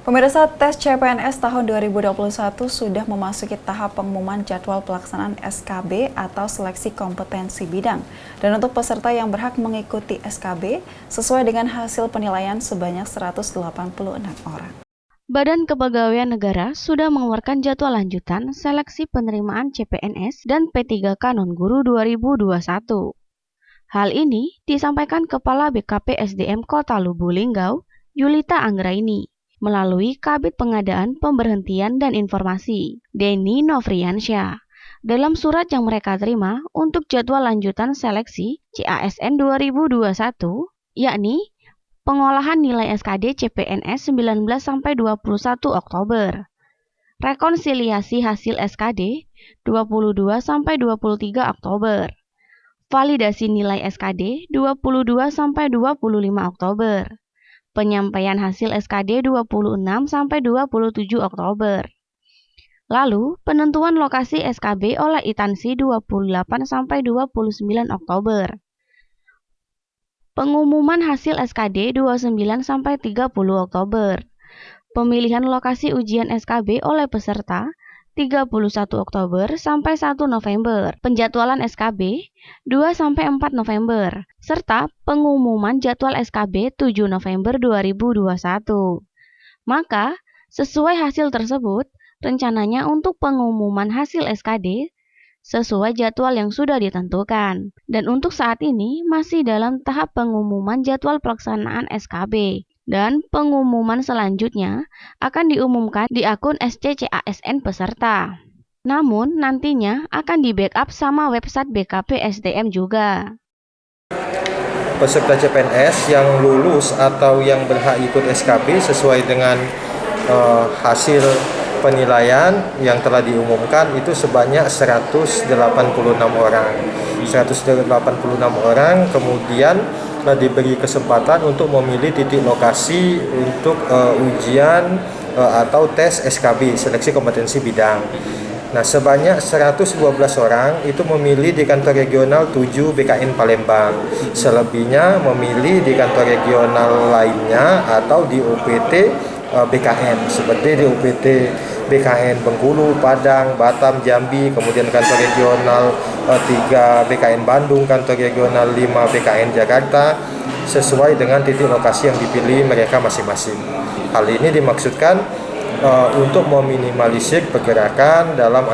Pemirsa, tes CPNS tahun 2021 sudah memasuki tahap pengumuman jadwal pelaksanaan SKB atau seleksi kompetensi bidang. Dan untuk peserta yang berhak mengikuti SKB, sesuai dengan hasil penilaian sebanyak 186 orang. Badan Kepegawaian Negara sudah mengeluarkan jadwal lanjutan seleksi penerimaan CPNS dan P3K Non-Guru 2021. Hal ini disampaikan Kepala BKP SDM Kota Lubuk Linggau, Yulita Anggraini, melalui Kabid Pengadaan Pemberhentian dan Informasi, Denny Novriansyah, dalam surat yang mereka terima untuk jadwal lanjutan seleksi CASN 2021, yakni pengolahan nilai SKD CPNS 19-21 Oktober, rekonsiliasi hasil SKD 22-23 Oktober, validasi nilai SKD 22-25 Oktober, penyampaian hasil SKD 26-27 Oktober. Lalu, penentuan lokasi SKB oleh Intansi 28-29 Oktober. Pengumuman hasil SKD 29-30 Oktober. Pemilihan lokasi ujian SKB oleh peserta 31 Oktober sampai 1 November. Penjadwalan SKB 2-4 November. Serta pengumuman jadwal SKB 7 November 2021. Maka, sesuai hasil tersebut, rencananya untuk pengumuman hasil SKD sesuai jadwal yang sudah ditentukan. Dan untuk saat ini masih dalam tahap pengumuman jadwal pelaksanaan SKB. Dan pengumuman selanjutnya akan diumumkan di akun SCCASN peserta. Namun nantinya akan di-backup sama website BKP SDM juga. Peserta CPNS yang lulus atau yang berhak ikut SKB sesuai dengan hasil penilaian yang telah diumumkan itu sebanyak 186 orang. 186 orang kemudian diberi kesempatan untuk memilih titik lokasi untuk ujian atau tes SKB, seleksi kompetensi bidang. Nah, sebanyak 112 orang itu memilih di kantor regional 7 BKN Palembang. Selebihnya memilih di kantor regional lainnya atau di UPT BKN, seperti di UPT BKN Bengkulu, Padang, Batam, Jambi, kemudian kantor regional 3 BKN Bandung, kantor regional 5 BKN Jakarta, sesuai dengan titik lokasi yang dipilih mereka masing-masing. Hal ini dimaksudkan untuk meminimalisir pergerakan dalam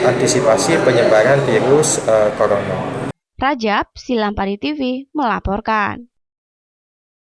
antisipasi penyebaran virus corona. Rajab, Silampari TV melaporkan.